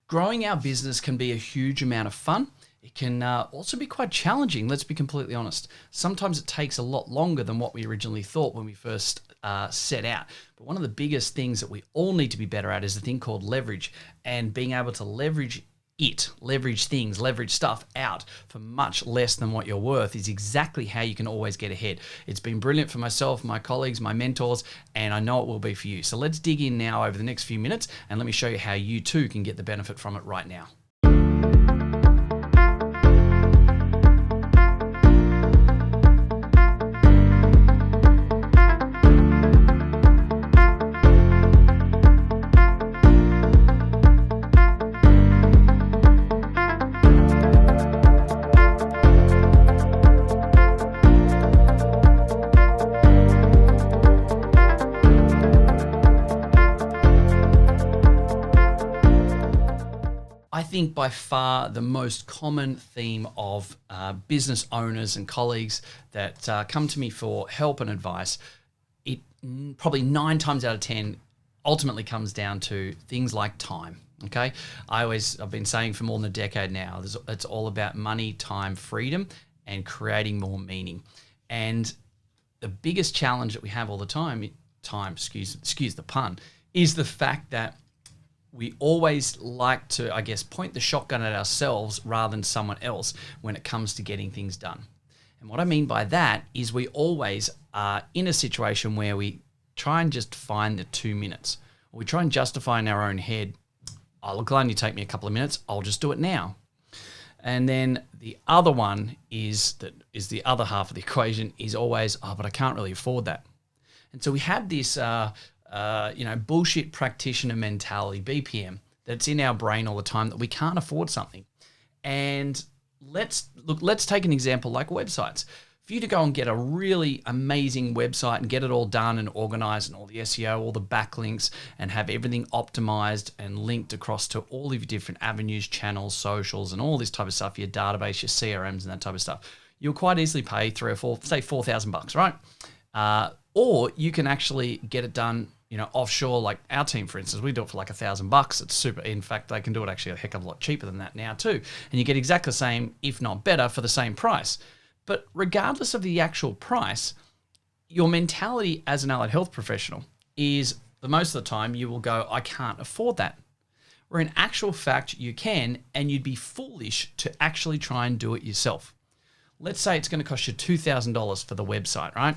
Growing our business can be a huge amount of fun. It can also be quite challenging, let's be completely honest. Sometimes it takes a lot longer than what we originally thought when we first set out. But one of the biggest things that we all need to be better at is a thing called leverage, and being able to leverage things, leverage stuff out for much less than what you're worth is exactly how you can always get ahead. It's been brilliant for myself, my colleagues, my mentors, and I know it will be for you. So let's dig in now over the next few minutes and let me show you how you too can get the benefit from it right now. I think by far the most common theme of business owners and colleagues that come to me for help and advice, it probably 9 times out of 10 ultimately comes down to things like time. Okay, I've been saying for more than a decade now, it's all about money, time, freedom, and creating more meaning. And the biggest challenge that we have all the time, excuse the pun, is the fact that we always like to, I guess, point the shotgun at ourselves rather than someone else when it comes to getting things done. And what I mean by that is we always are in a situation where we try and just find the 2 minutes. Or we try and justify in our own head, oh, look, it'll only take me a couple of minutes, I'll just do it now. And then the other one is the other half of the equation is always, oh, but I can't really afford that. And so we have this bullshit practitioner mentality, BPM, that's in our brain all the time that we can't afford something. And let's take an example like websites. For you to go and get a really amazing website and get it all done and organized and all the SEO, all the backlinks, and have everything optimized and linked across to all of your different avenues, channels, socials, and all this type of stuff, your database, your CRMs, and that type of stuff, you'll quite easily pay $4,000, right? Or you can actually get it done, offshore, like our team, for instance. We do it for like $1,000. It's super. In fact, they can do it actually a heck of a lot cheaper than that now too. And you get exactly the same, if not better, for the same price. But regardless of the actual price, your mentality as an allied health professional is the most of the time you will go, I can't afford that. Where in actual fact you can, and you'd be foolish to actually try and do it yourself. Let's say it's going to cost you $2,000 for the website, right?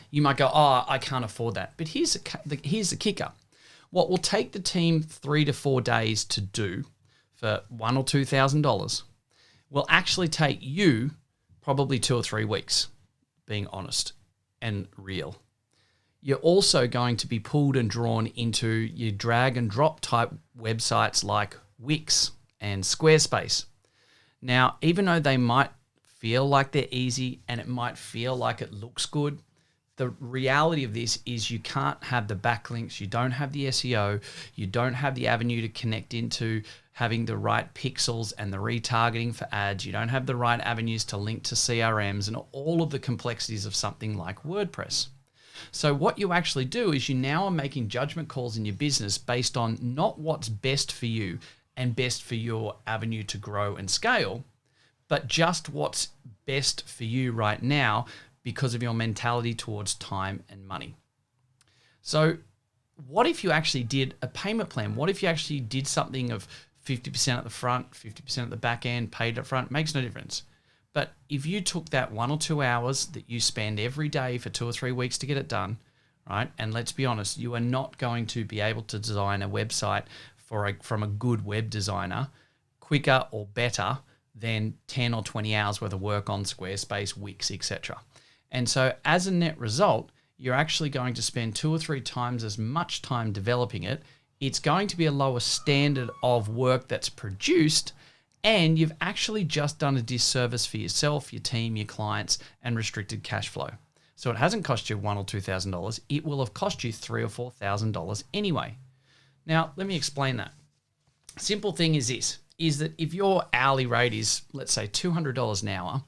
You might go, oh, I can't afford that. But here's the kicker. What will take the team 3 to 4 days to do for $1,000 or $2,000 will actually take you probably 2 or 3 weeks, being honest and real. You're also going to be pulled and drawn into your drag and drop type websites like Wix and Squarespace. Now, even though they might feel like they're easy and it might feel like it looks good, the reality of this is you can't have the backlinks, you don't have the SEO, you don't have the avenue to connect into having the right pixels and the retargeting for ads, you don't have the right avenues to link to CRMs and all of the complexities of something like WordPress. So what you actually do is you now are making judgment calls in your business based on not what's best for you and best for your avenue to grow and scale, but just what's best for you right now because of your mentality towards time and money. So what if you actually did a payment plan? What if you actually did something of 50% at the front, 50% at the back end, paid up front? Makes no difference. But if you took that 1 or 2 hours that you spend every day for 2 or 3 weeks to get it done, right? And let's be honest, you are not going to be able to design a website from a good web designer quicker or better than 10 or 20 hours worth of work on Squarespace, Wix, etc. And so as a net result, you're actually going to spend 2 or 3 times as much time developing it. It's going to be a lower standard of work that's produced, and you've actually just done a disservice for yourself, your team, your clients, and restricted cash flow. So it hasn't cost you $1,000 or $2,000. It will have cost you $3,000 or $4,000 anyway. Now, let me explain that. Simple thing is this, is that if your hourly rate is, let's say, $200 an hour,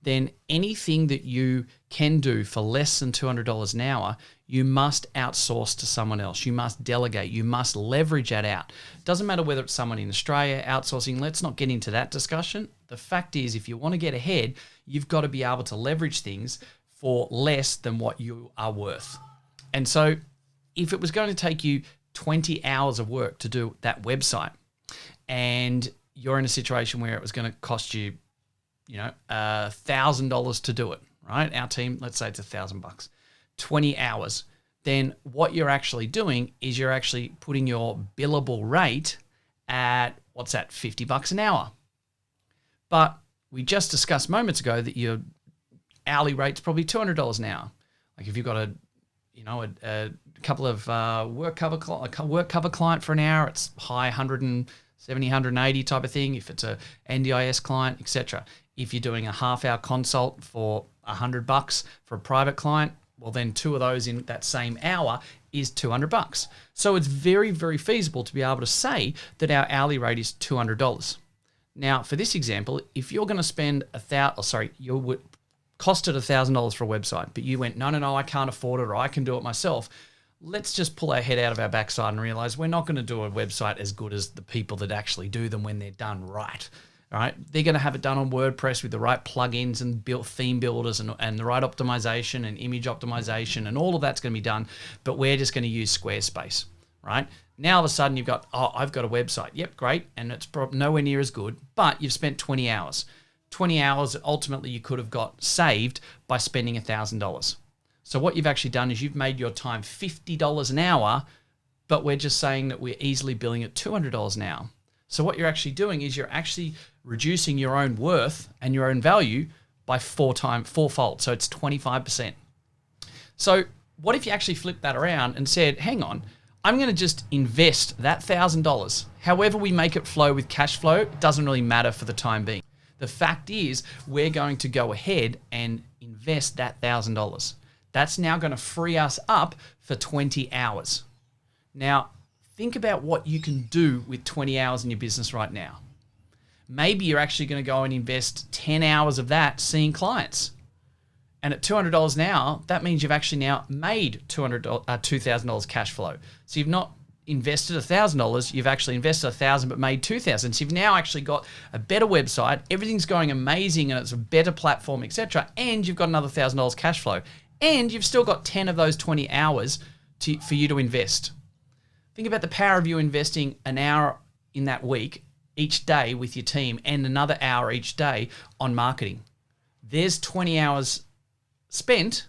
then anything that you can do for less than $200 an hour, you must outsource to someone else. You must delegate. You must leverage that out. Doesn't matter whether it's someone in Australia outsourcing. Let's not get into that discussion. The fact is, if you want to get ahead, you've got to be able to leverage things for less than what you are worth. And so if it was going to take you 20 hours of work to do that website, and you're in a situation where it was going to cost you, $1,000 to do it, right? Our team, let's say it's $1,000, 20 hours. Then what you're actually doing is you're actually putting your billable rate at, what's that, $50 an hour. But we just discussed moments ago that your hourly rate's probably $200 an hour. Like if you've got a couple of work cover client for an hour, it's high 170, 180 type of thing. If it's a NDIS client, etc. If you're doing a half-hour consult for $100 for a private client, well, then two of those in that same hour is $200. So it's very, very feasible to be able to say that our hourly rate is $200. Now, for this example, if you're going to spend you would costed $1,000 for a website, but you went, no, I can't afford it, or I can do it myself. Let's just pull our head out of our backside and realize we're not going to do a website as good as the people that actually do them when they're done right. All right, they're going to have it done on WordPress with the right plugins and theme builders and the right optimization and image optimization, and all of that's going to be done. But we're just going to use Squarespace, right? Now all of a sudden you've got, I've got a website. Yep, great, and it's nowhere near as good, but you've spent 20 hours. 20 hours that ultimately you could have got saved by spending $1,000. So what you've actually done is you've made your time $50 an hour, but we're just saying that we're easily billing at $200 an hour. So what you're actually doing is you're actually reducing your own worth and your own value by fourfold. So it's 25%. So what if you actually flip that around and said, hang on, I'm going to just invest that $1,000. However we make it flow with cash flow, it doesn't really matter for the time being. The fact is, we're going to go ahead and invest that $1,000. That's now going to free us up for 20 hours. Now, think about what you can do with 20 hours in your business right now. Maybe you're actually going to go and invest 10 hours of that seeing clients. And at $200 an hour, that means you've actually now made $2,000 cash flow. So you've not invested $1,000, you've actually invested $1,000 but made $2,000. So you've now actually got a better website, everything's going amazing and it's a better platform, etc. And you've got another $1,000 cash flow. And you've still got 10 of those 20 hours for you to invest. Think about the power of you investing an hour in that week each day with your team and another hour each day on marketing. There's 20 hours spent,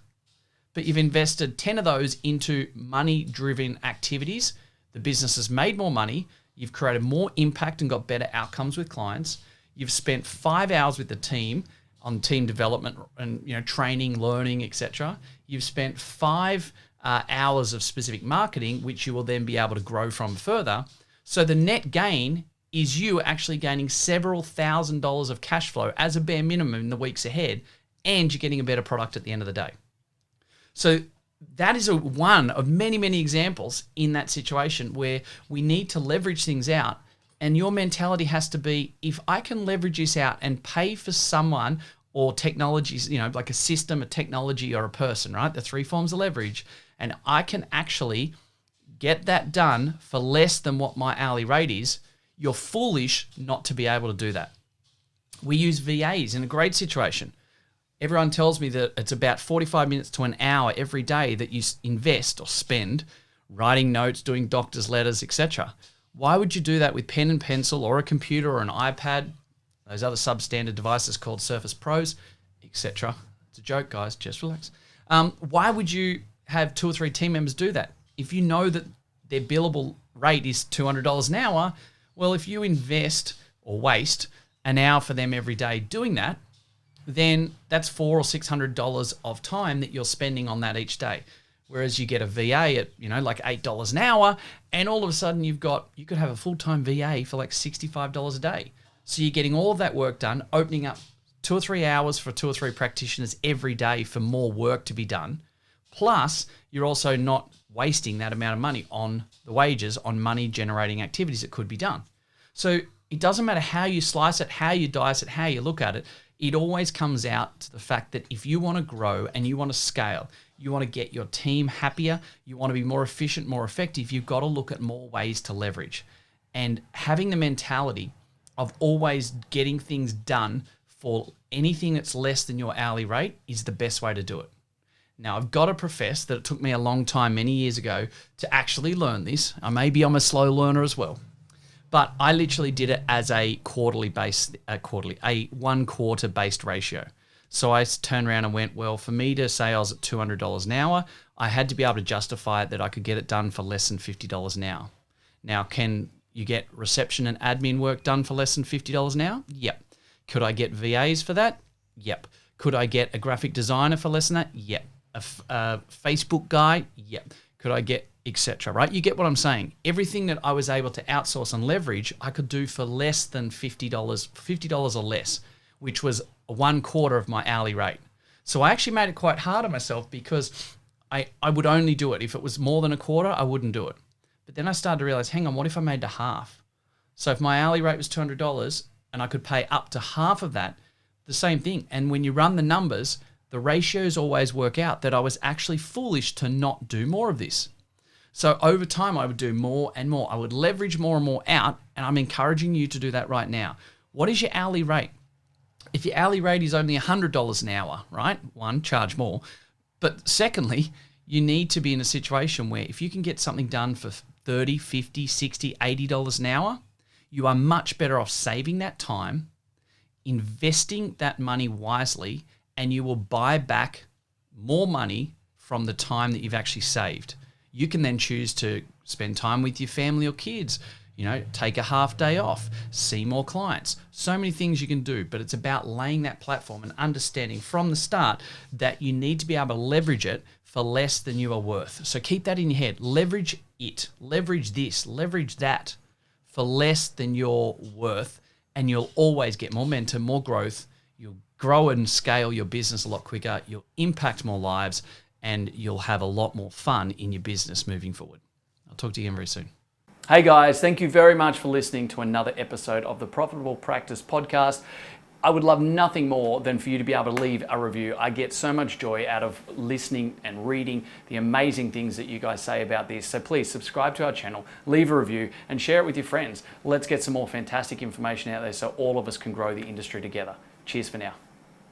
but you've invested 10 of those into money-driven activities. The business has made more money. You've created more impact and got better outcomes with clients. You've spent 5 hours with the team on team development and training, learning, etc. You've spent 5 hours of specific marketing, which you will then be able to grow from further. So the net gain is you actually gaining several $1,000s of cash flow as a bare minimum in the weeks ahead, and you're getting a better product at the end of the day. So that is one of many, many examples in that situation where we need to leverage things out. And your mentality has to be, if I can leverage this out and pay for someone or technologies, like a system, a technology, or a person, right? The 3 forms of leverage. And I can actually get that done for less than what my hourly rate is. You're foolish not to be able to do that. We use VAs in a great situation. Everyone tells me that it's about 45 minutes to an hour every day that you invest or spend writing notes, doing doctor's letters, etc. Why would you do that with pen and pencil or a computer or an iPad, those other substandard devices called Surface Pros, etc.? It's a joke, guys. Just relax. Why would you have 2 or 3 team members do that? If you know that their billable rate is $200 an hour, well, if you invest or waste an hour for them every day doing that, then that's $400 or $600 of time that you're spending on that each day. Whereas you get a VA at, like $8 an hour, and all of a sudden you could have a full-time VA for like $65 a day. So you're getting all of that work done, opening up 2 or 3 hours for 2 or 3 practitioners every day for more work to be done. Plus, you're also not wasting that amount of money on the wages on money-generating activities that could be done. So it doesn't matter how you slice it, how you dice it, how you look at it. It always comes out to the fact that if you want to grow and you want to scale, you want to get your team happier, you want to be more efficient, more effective, you've got to look at more ways to leverage. And having the mentality of always getting things done for anything that's less than your hourly rate is the best way to do it. Now, I've got to profess that it took me a long time, many years ago, to actually learn this. Maybe I'm a slow learner as well. But I literally did it as a a 1 quarter based ratio. So I turned around and went, well, for me to say I was at $200 an hour, I had to be able to justify it that I could get it done for less than $50 an hour. Now, can you get reception and admin work done for less than $50 an hour? Yep. Could I get VAs for that? Yep. Could I get a graphic designer for less than that? Yep. A Facebook guy? Yep. Could I get etc. Right? You get what I'm saying. Everything that I was able to outsource and leverage, I could do for less than $50 or less, which was 1 quarter of my hourly rate. So I actually made it quite hard on myself because I would only do it. If it was more than a quarter, I wouldn't do it. But then I started to realize, hang on, what if I made it half? So if my hourly rate was $200 and I could pay up to half of that, the same thing. And when you run the numbers, the ratios always work out that I was actually foolish to not do more of this. So over time, I would do more and more. I would leverage more and more out, and I'm encouraging you to do that right now. What is your hourly rate? If your hourly rate is only $100 an hour, right? One, charge more. But secondly, you need to be in a situation where if you can get something done for $30, $50, $60, $80 an hour, you are much better off saving that time, investing that money wisely, and you will buy back more money from the time that you've actually saved. You can then choose to spend time with your family or kids, take a half day off, see more clients. So many things you can do, but it's about laying that platform and understanding from the start that you need to be able to leverage it for less than you are worth. So keep that in your head. Leverage it, leverage this, leverage that for less than you're worth, and you'll always get more momentum, more growth. You'll grow and scale your business a lot quicker. You'll impact more lives, and you'll have a lot more fun in your business moving forward. I'll talk to you again very soon. Hey guys, thank you very much for listening to another episode of the Profitable Practice Podcast. I would love nothing more than for you to be able to leave a review. I get so much joy out of listening and reading the amazing things that you guys say about this. So please subscribe to our channel, leave a review, and share it with your friends. Let's get some more fantastic information out there so all of us can grow the industry together. Cheers for now.